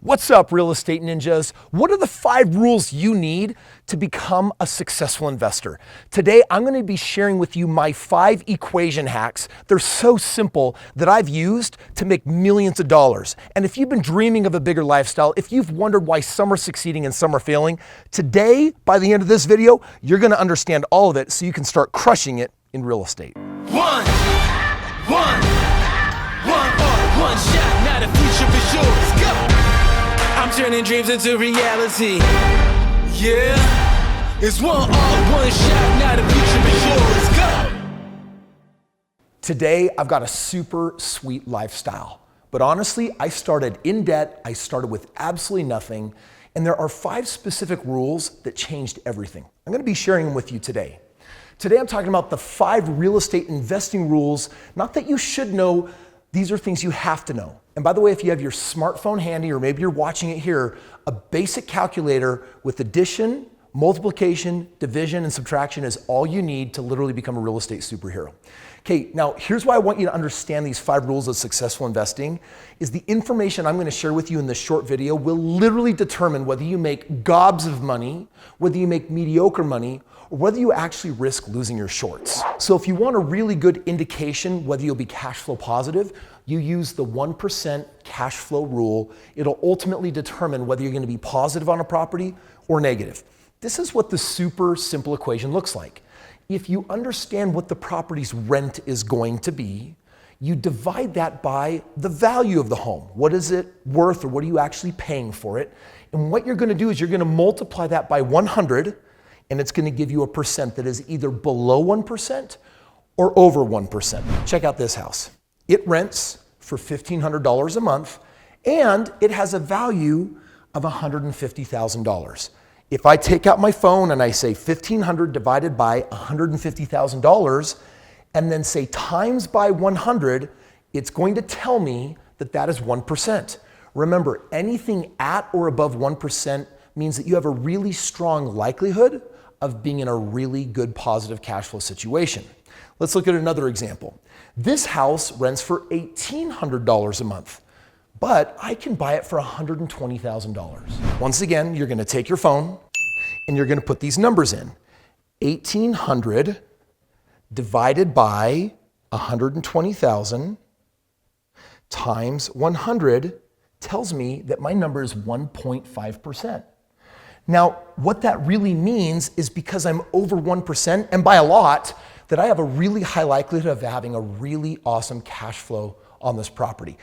What's up, real estate ninjas? What are the 5 rules you need to become a successful investor? Today, I'm going to be sharing with you my 5 equation hacks. They're so simple that I've used to make millions of dollars. And if you've been dreaming of a bigger lifestyle, if you've wondered why some are succeeding and some are failing, today, by the end of this video, you're going to understand all of it so you can start crushing it in real estate. One shot, now the future is yours. Go! I'm turning dreams into reality. Yeah, it's one shot, now the future is yours. Go! Today, I've got a super sweet lifestyle. But honestly, I started in debt, I started with absolutely nothing, and there are 5 specific rules that changed everything. I'm gonna be sharing them with you today. Today, I'm talking about the 5 real estate investing rules, not that you should know, these are things you have to know. And by the way, if you have your smartphone handy, or maybe you're watching it here, a basic calculator with addition, multiplication, division, and subtraction is all you need to literally become a real estate superhero. Okay, now here's why I want you to understand these 5 rules of successful investing, is the information I'm gonna share with you in this short video will literally determine whether you make gobs of money, whether you make mediocre money, or whether you actually risk losing your shorts. So if you want a really good indication whether you'll be cash flow positive, you use the 1% cash flow rule. It'll ultimately determine whether you're gonna be positive on a property or negative. This is what the super simple equation looks like. If you understand what the property's rent is going to be, you divide that by the value of the home. What is it worth, or what are you actually paying for it? And what you're gonna do is you're gonna multiply that by 100, and it's gonna give you a percent that is either below 1% or over 1%. Check out this house. It rents for $1,500 a month, and it has a value of $150,000. If I take out my phone and I say 1,500 divided by $150,000, and then say times by 100, it's going to tell me that that is 1%. Remember, anything at or above 1% means that you have a really strong likelihood of being in a really good positive cash flow situation. Let's look at another example. This house rents for $1,800 a month, but I can buy it for $120,000. Once again, you're gonna take your phone and you're gonna put these numbers in. 1,800 divided by 120,000 times 100 tells me that my number is 1.5%. Now, what that really means is because I'm over 1%, and by a lot, that I have a really high likelihood of having a really awesome cash flow on this property.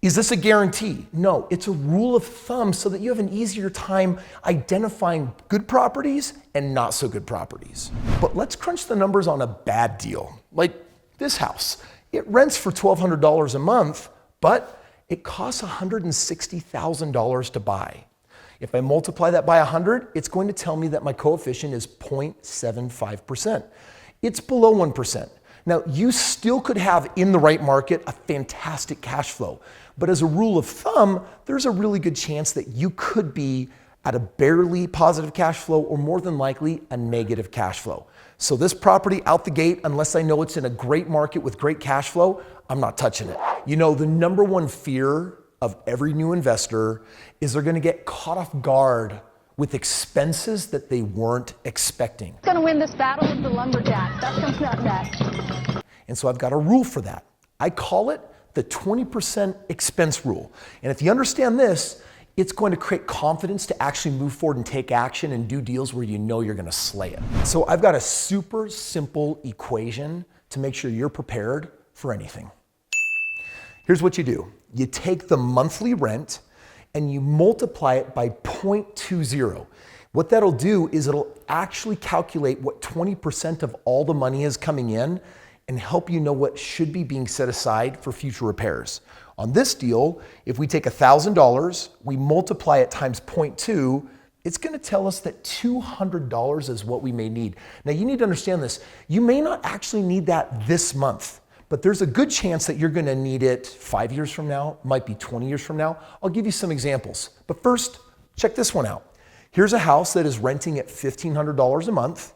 Is this a guarantee? No, it's a rule of thumb so that you have an easier time identifying good properties and not so good properties. But let's crunch the numbers on a bad deal, like this house. It rents for $1,200 a month, but it costs $160,000 to buy. If I multiply that by 100, it's going to tell me that my coefficient is 0.75%. It's below 1%. Now, you still could have, in the right market, a fantastic cash flow. But as a rule of thumb, there's a really good chance that you could be at a barely positive cash flow, or more than likely a negative cash flow. So this property out the gate, unless I know it's in a great market with great cash flow, I'm not touching it. You know, the number one fear of every new investor is they're gonna get caught off guard with expenses that they weren't expecting. Who's gonna win this battle with the lumberjack? That comes out next. And so I've got a rule for that. I call it the 20% expense rule. And if you understand this, it's going to create confidence to actually move forward and take action and do deals where you know you're gonna slay it. So I've got a super simple equation to make sure you're prepared for anything. Here's what you do. You take the monthly rent and you multiply it by 0.20. What that'll do is it'll actually calculate what 20% of all the money is coming in and help you know what should be being set aside for future repairs. On this deal, if we take $1,000, we multiply it times 0.2, it's gonna tell us that $200 is what we may need. Now you need to understand this. You may not actually need that this month, but there's a good chance that you're gonna need it 5 years from now, might be 20 years from now. I'll give you some examples. But first, check this one out. Here's a house that is renting at $1,500 a month.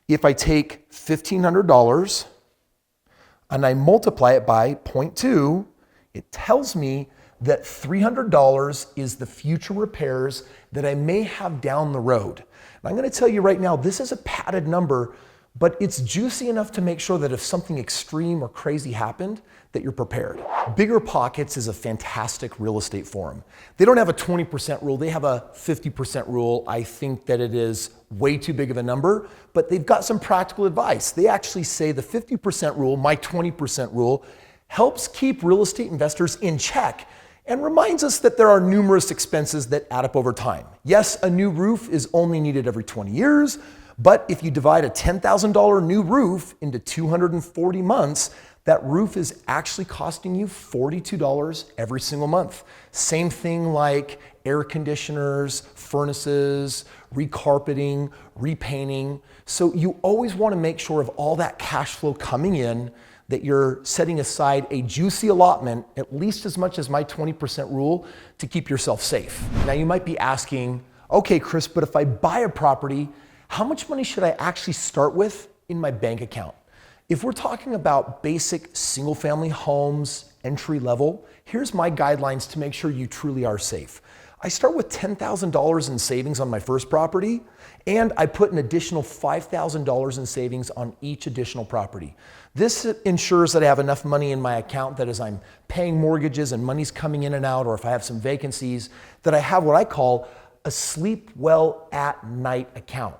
If I take $1,500 and I multiply it by 0.2, it tells me that $300 is the future repairs that I may have down the road. And I'm gonna tell you right now, this is a padded number, but it's juicy enough to make sure that if something extreme or crazy happened, that you're prepared. Bigger Pockets is a fantastic real estate forum. They don't have a 20% rule, they have a 50% rule. I think that it is way too big of a number, but they've got some practical advice. They actually say the 50% rule, my 20% rule, helps keep real estate investors in check and reminds us that there are numerous expenses that add up over time. Yes, a new roof is only needed every 20 years, but if you divide a $10,000 new roof into 240 months, that roof is actually costing you $42 every single month. Same thing like air conditioners, furnaces, recarpeting, repainting. So you always want to make sure of all that cash flow coming in, that you're setting aside a juicy allotment, at least as much as my 20% rule, to keep yourself safe. Now you might be asking, okay, Kris, but if I buy a property, how much money should I actually start with in my bank account? If we're talking about basic single family homes, entry level, here's my guidelines to make sure you truly are safe. I start with $10,000 in savings on my first property, and I put an additional $5,000 in savings on each additional property. This ensures that I have enough money in my account that as I'm paying mortgages and money's coming in and out, or if I have some vacancies, that I have what I call a sleep well at night account.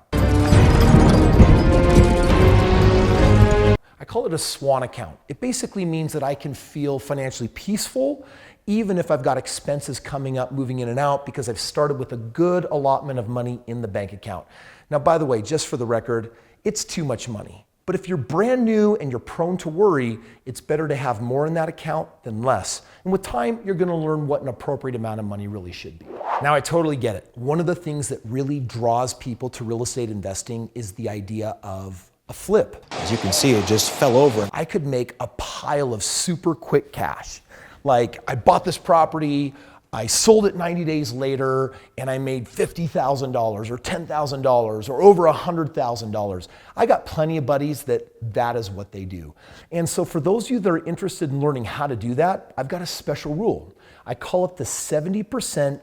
I call it a SWAN account. It basically means that I can feel financially peaceful even if I've got expenses coming up, moving in and out, because I've started with a good allotment of money in the bank account. Now, by the way, just for the record, it's too much money. But if you're brand new and you're prone to worry, it's better to have more in that account than less. And with time, you're gonna learn what an appropriate amount of money really should be. Now, I totally get it. One of the things that really draws people to real estate investing is the idea of a flip. As you can see, it just fell over. I could make a pile of super quick cash. Like, I bought this property, I sold it 90 days later, and I made $50,000 or $10,000 or over $100,000. I got plenty of buddies that is what they do. And so for those of you that are interested in learning how to do that, I've got a special rule. I call it the 70%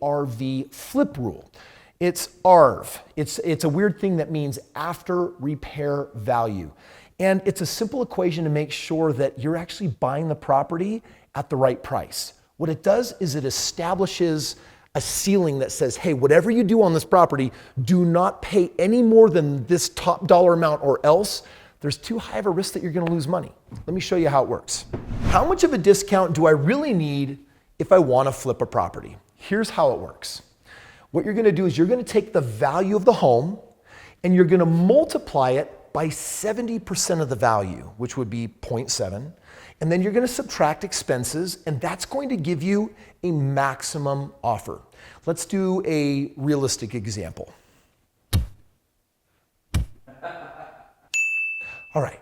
ARV flip rule. It's ARV. It's a weird thing that means after repair value. And it's a simple equation to make sure that you're actually buying the property at the right price. What it does is it establishes a ceiling that says, hey, whatever you do on this property, do not pay any more than this top dollar amount, or else there's too high of a risk that you're gonna lose money. Let me show you how it works. How much of a discount do I really need if I wanna flip a property? Here's how it works. What you're gonna do is you're gonna take the value of the home and you're gonna multiply it by 70% of the value, which would be 0.7. And then you're gonna subtract expenses, and that's going to give you a maximum offer. Let's do a realistic example. All right,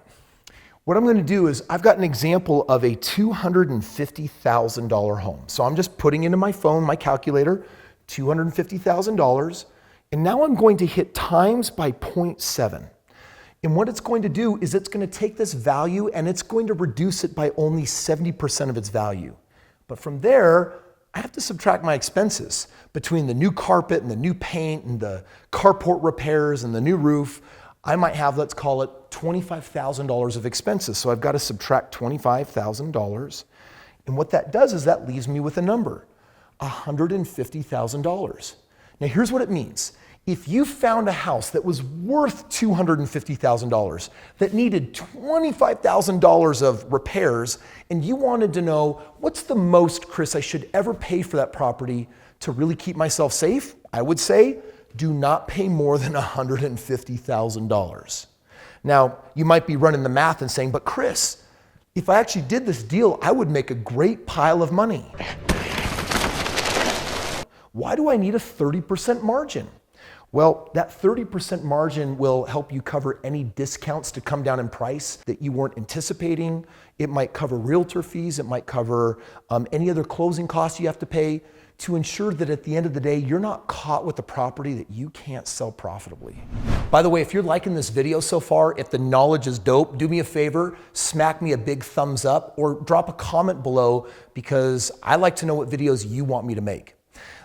what I'm gonna do is I've got an example of a $250,000 home. So I'm just putting into my phone, my calculator, $250,000, and now I'm going to hit times by 0.7. And what it's going to do is it's going to take this value and it's going to reduce it by only 70% of its value. But from there, I have to subtract my expenses. Between the new carpet and the new paint and the carport repairs and the new roof, I might have, let's call it $25,000 of expenses. So I've got to subtract $25,000. And what that does is that leaves me with a number, $150,000. Now here's what it means. If you found a house that was worth $250,000, that needed $25,000 of repairs, and you wanted to know, what's the most, Kris, I should ever pay for that property to really keep myself safe? I would say, do not pay more than $150,000. Now, you might be running the math and saying, but Kris, if I actually did this deal, I would make a great pile of money. Why do I need a 30% margin? Well, that 30% margin will help you cover any discounts to come down in price that you weren't anticipating. It might cover realtor fees. It might cover any other closing costs you have to pay to ensure that at the end of the day, you're not caught with a property that you can't sell profitably. By the way, if you're liking this video so far, if the knowledge is dope, do me a favor, smack me a big thumbs up or drop a comment below because I like to know what videos you want me to make.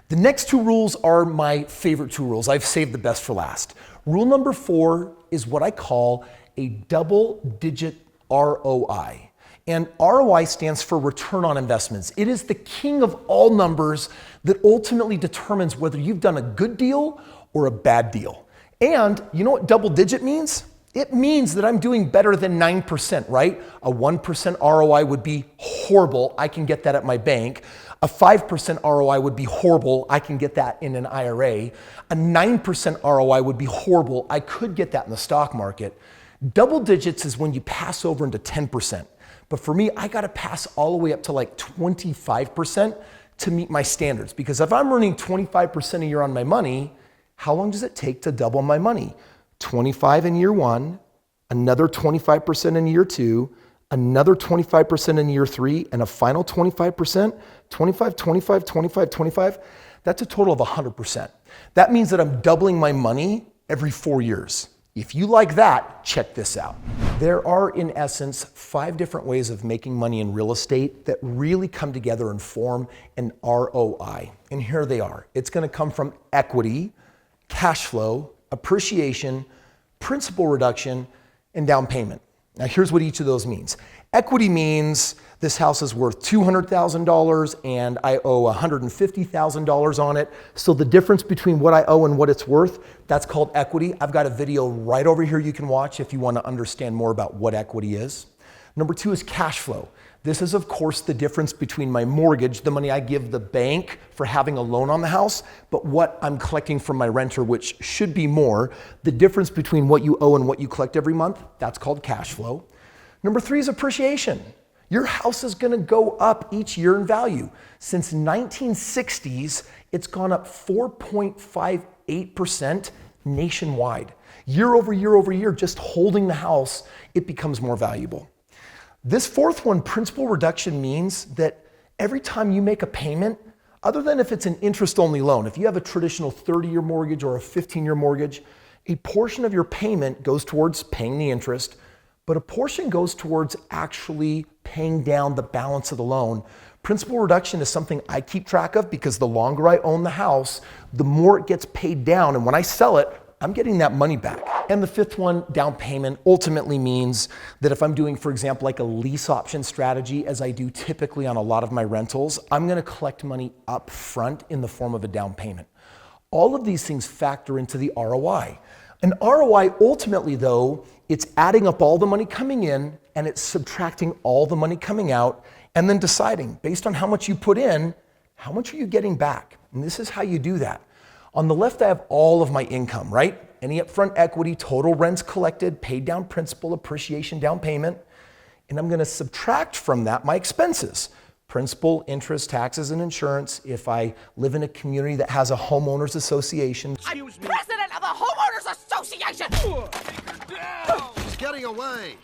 The next two rules are my favorite two rules. I've saved the best for last. Rule number 4 is what I call a double-digit ROI. And ROI stands for return on investments. It is the king of all numbers that ultimately determines whether you've done a good deal or a bad deal. And you know what double digit means? It means that I'm doing better than 9%, right? A 1% ROI would be horrible. I can get that at my bank. A 5% ROI would be horrible. I can get that in an IRA. A 9% ROI would be horrible. I could get that in the stock market. Double digits is when you pass over into 10%. But for me, I gotta pass all the way up to like 25% to meet my standards. Because if I'm earning 25% a year on my money, how long does it take to double my money? 25 in year 1, another 25% in year 2, another 25% in year 3, and a final 25%, 25, 25, 25, 25. That's a total of 100%. That means that I'm doubling my money every 4 years. If you like that, check this out. There are, in essence, 5 different ways of making money in real estate that really come together and form an ROI. And here they are. It's gonna come from equity, cash flow, appreciation, principal reduction, and down payment. Now here's what each of those means. Equity means this house is worth $200,000 and I owe $150,000 on it. So the difference between what I owe and what it's worth, that's called equity. I've got a video right over here you can watch if you want to understand more about what equity is. Number 2 is cash flow. This is, of course, the difference between my mortgage, the money I give the bank for having a loan on the house, but what I'm collecting from my renter, which should be more. The difference between what you owe and what you collect every month, that's called cash flow. Number 3 is appreciation. Your house is gonna go up each year in value. Since 1960s, it's gone up 4.58% nationwide. Year over year over year, just holding the house, it becomes more valuable. This 4th one, principal reduction, means that every time you make a payment, other than if it's an interest-only loan, if you have a traditional 30-year mortgage or a 15-year mortgage, a portion of your payment goes towards paying the interest, but a portion goes towards actually paying down the balance of the loan. Principal reduction is something I keep track of because the longer I own the house, the more it gets paid down. And when I sell it, I'm getting that money back. And the 5th one, down payment, ultimately means that if I'm doing, for example, like a lease option strategy, as I do typically on a lot of my rentals, I'm gonna collect money up front in the form of a down payment. All of these things factor into the ROI. An ROI ultimately though, it's adding up all the money coming in and it's subtracting all the money coming out and then deciding based on how much you put in, how much are you getting back? And this is how you do that. On the left, I have all of my income, right? Any upfront equity, total rents collected, paid down principal, appreciation, down payment. And I'm gonna subtract from that my expenses. Principal, interest, taxes, and insurance. If I live in a community that has a homeowners association. I'm president of the Homeowners Association! He's getting away.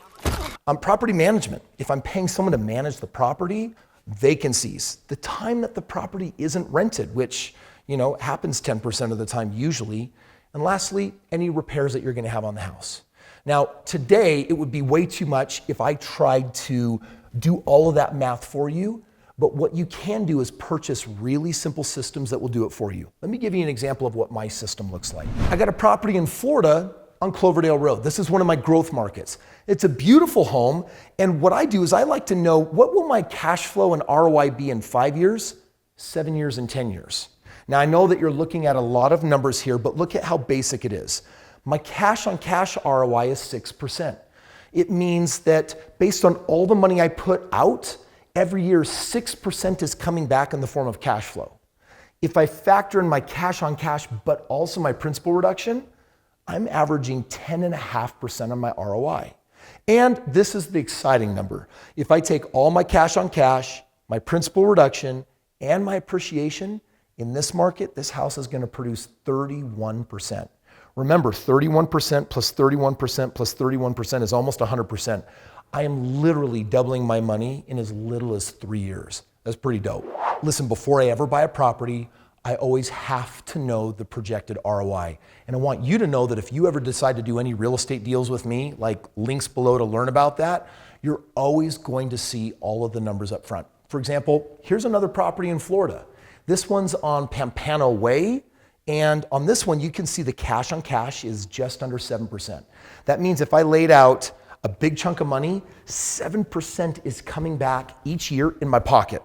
Property management. If I'm paying someone to manage the property, vacancies. The time that the property isn't rented, which happens 10% of the time usually. And lastly, any repairs that you're gonna have on the house. Now, today, it would be way too much if I tried to do all of that math for you, but what you can do is purchase really simple systems that will do it for you. Let me give you an example of what my system looks like. I got a property in Florida on Cloverdale Road. This is one of my growth markets. It's a beautiful home, and what I do is I like to know what will my cash flow and ROI be in 5 years, 7 years, and 10 years. Now, I know that you're looking at a lot of numbers here, but look at how basic it is. My cash on cash ROI is 6%. It means that based on all the money I put out, every year 6% is coming back in the form of cash flow. If I factor in my cash on cash, but also my principal reduction, I'm averaging 10.5% on my ROI. And this is the exciting number. If I take all my cash on cash, my principal reduction, and my appreciation, in this market, this house is gonna produce 31%. Remember, 31% plus 31% plus 31% is almost 100%. I am literally doubling my money in as little as 3 years. That's pretty dope. Listen, before I ever buy a property, I always have to know the projected ROI. And I want you to know that if you ever decide to do any real estate deals with me, like links below to learn about that, you're always going to see all of the numbers up front. For example, here's another property in Florida. This one's on Pampano Way. And on this one, you can see the cash on cash is just under 7%. That means if I laid out a big chunk of money, 7% is coming back each year in my pocket.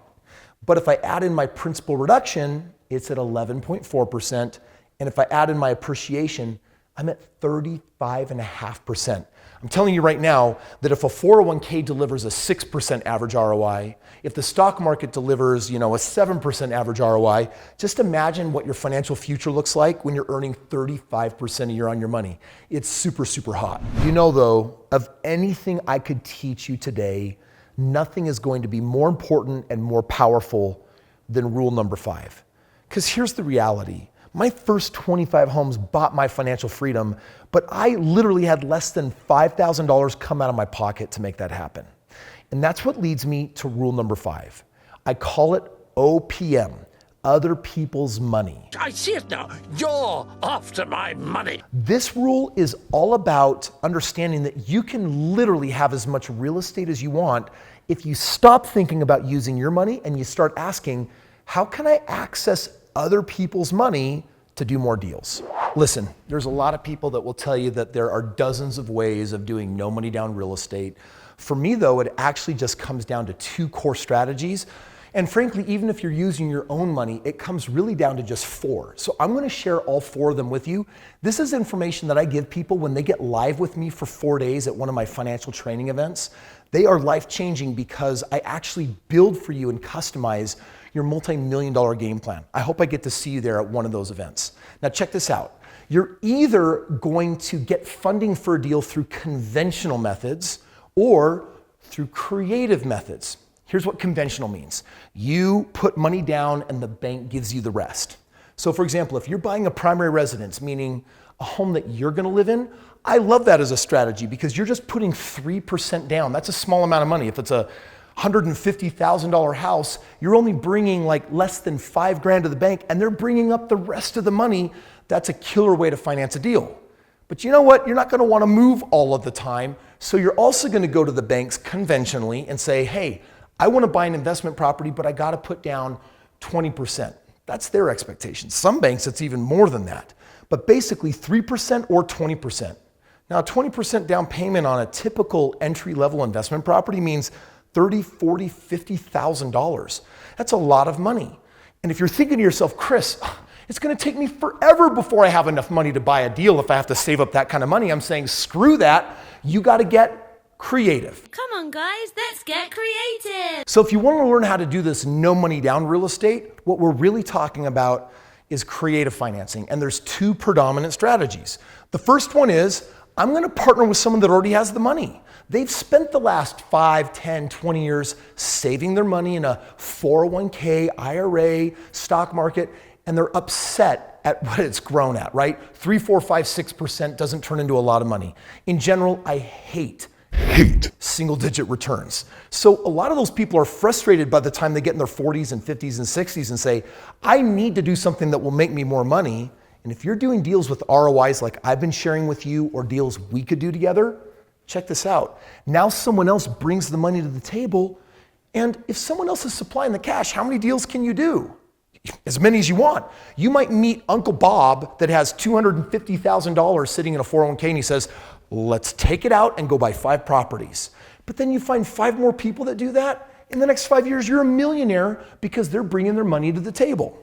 But if I add in my principal reduction, it's at 11.4%. And if I add in my appreciation, I'm at 35.5%. I'm telling you right now that if a 401k delivers a 6% average ROI, if the stock market delivers, a 7% average ROI, just imagine what your financial future looks like when you're earning 35% a year on your money. It's super, super hot. You know though, of anything I could teach you today, nothing is going to be more important and more powerful than rule number 5. Because here's the reality. My first 25 homes bought my financial freedom, but I literally had less than $5,000 come out of my pocket to make that happen. And that's what leads me to rule number 5. I call it OPM, other people's money. I see it now. You're after my money. This rule is all about understanding that you can literally have as much real estate as you want if you stop thinking about using your money and you start asking, how can I access other people's money to do more deals? Listen, there's a lot of people that will tell you that there are dozens of ways of doing no money down real estate. For me though, it actually just comes down to 2 core strategies. And frankly, even if you're using your own money, it comes really down to just 4. So I'm gonna share all 4 of them with you. This is information that I give people when they get live with me for 4 days at one of my financial training events. They are life-changing because I actually build for you and customize your multi-million-dollar game plan. I hope I get to see you there at one of those events. Now check this out. You're either going to get funding for a deal through conventional methods or through creative methods. Here's what conventional means. You put money down and the bank gives you the rest. So for example, if you're buying a primary residence, meaning a home that you're gonna live in, I love that as a strategy because you're just putting 3% down. That's a small amount of money. If it's a $150,000 house, you're only bringing like less than $5,000 to the bank and they're bringing up the rest of the money. That's a killer way to finance a deal. But you know what? You're not gonna wanna move all of the time. So you're also gonna go to the banks conventionally and say, hey, I wanna buy an investment property, but I gotta put down 20%. That's their expectation. Some banks, it's even more than that. But basically 3% or 20%. Now, 20% down payment on a typical entry-level investment property means $30,000, $40,000, $50,000. That's a lot of money. And if you're thinking to yourself, Kris, it's gonna take me forever before I have enough money to buy a deal if I have to save up that kind of money, I'm saying, screw that. You gotta get creative. Come on, guys, let's get creative. So if you want to learn how to do this no money down real estate, what we're really talking about is creative financing. And there's 2 predominant strategies. The first one is, I'm gonna partner with someone that already has the money. They've spent the last 5, 10, 20 years saving their money in a 401k, IRA, stock market, and they're upset at what it's grown at, right? 3, 4, 5, 6% doesn't turn into a lot of money. In general, I hate single-digit returns. So a lot of those people are frustrated by the time they get in their 40s and 50s and 60s and say, I need to do something that will make me more money. And if you're doing deals with ROIs like I've been sharing with you or deals we could do together, check this out. Now someone else brings the money to the table, and if someone else is supplying the cash, how many deals can you do? As many as you want. You might meet Uncle Bob that has $250,000 sitting in a 401k and he says, let's take it out and go buy 5 properties. But then you find 5 more people that do that. In the next 5 years, you're a millionaire because they're bringing their money to the table.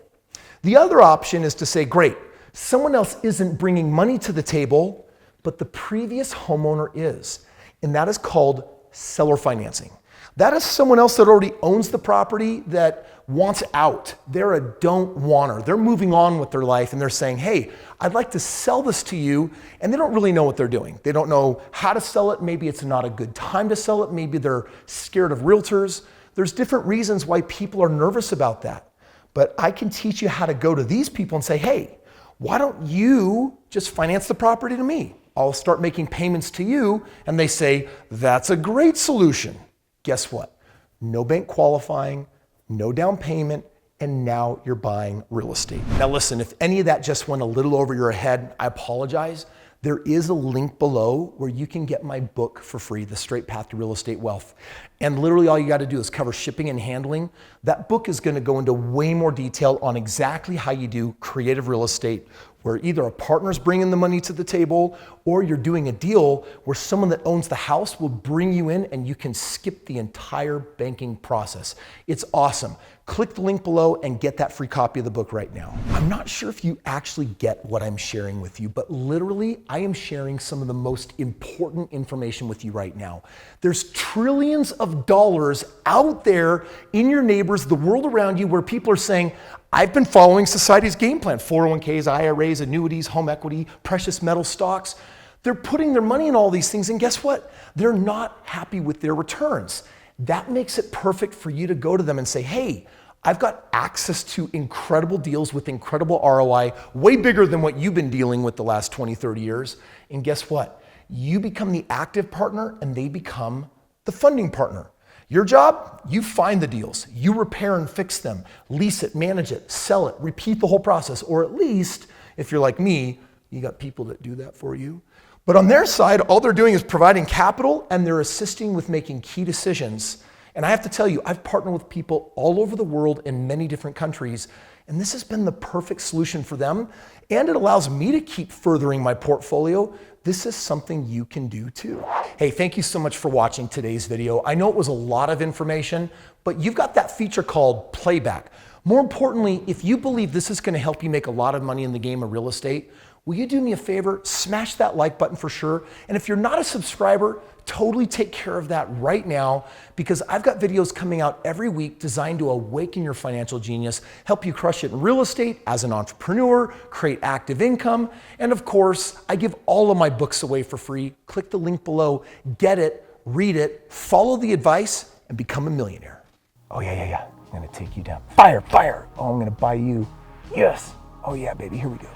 The other option is to say, great, someone else isn't bringing money to the table, but the previous homeowner is. And that is called seller financing. That is someone else that already owns the property that wants out. They're a don't wanter. They're moving on with their life and they're saying, hey, I'd like to sell this to you. And they don't really know what they're doing. They don't know how to sell it. Maybe it's not a good time to sell it. Maybe they're scared of realtors. There's different reasons why people are nervous about that. But I can teach you how to go to these people and say, hey, why don't you just finance the property to me? I'll start making payments to you. And they say, that's a great solution. Guess what? No bank qualifying, no down payment, and now you're buying real estate. Now listen, if any of that just went a little over your head, I apologize. There is a link below where you can get my book for free, The Straight Path to Real Estate Wealth. And literally all you got to do is cover shipping and handling. That book is going to go into way more detail on exactly how you do creative real estate, where either a partner's bringing the money to the table or you're doing a deal where someone that owns the house will bring you in and you can skip the entire banking process. It's awesome. Click the link below and get that free copy of the book right now. I'm not sure if you actually get what I'm sharing with you, but literally I am sharing some of the most important information with you right now. There's trillions of dollars out there in your neighbors, the world around you, where people are saying, I've been following society's game plan, 401ks, IRAs, annuities, home equity, precious metal stocks. They're putting their money in all these things, and guess what? They're not happy with their returns. That makes it perfect for you to go to them and say, hey, I've got access to incredible deals with incredible ROI, way bigger than what you've been dealing with the last 20, 30 years. And guess what? You become the active partner and they become the funding partner. Your job, you find the deals, you repair and fix them, lease it, manage it, sell it, repeat the whole process, or at least, if you're like me, you got people that do that for you. But on their side, all they're doing is providing capital and they're assisting with making key decisions. And I have to tell you, I've partnered with people all over the world in many different countries, and this has been the perfect solution for them. And it allows me to keep furthering my portfolio. This is something you can do too. Hey, thank you so much for watching today's video. I know it was a lot of information, but you've got that feature called playback. More importantly, if you believe this is going to help you make a lot of money in the game of real estate, will you do me a favor? Smash that like button for sure. And if you're not a subscriber, totally take care of that right now, because I've got videos coming out every week designed to awaken your financial genius, help you crush it in real estate as an entrepreneur, create active income. And of course, I give all of my books away for free. Click the link below, get it, read it, follow the advice, and become a millionaire. Oh yeah. I'm gonna take you down. Fire. Oh, I'm gonna buy you. Yes. Oh yeah, baby, here we go.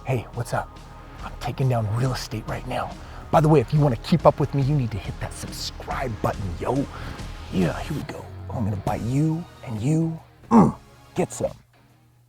Hey, what's up? I'm taking down real estate right now. By the way, if you want to keep up with me, you need to hit that subscribe button, yo. Yeah, here we go. Oh, I'm gonna buy you and you. Get some.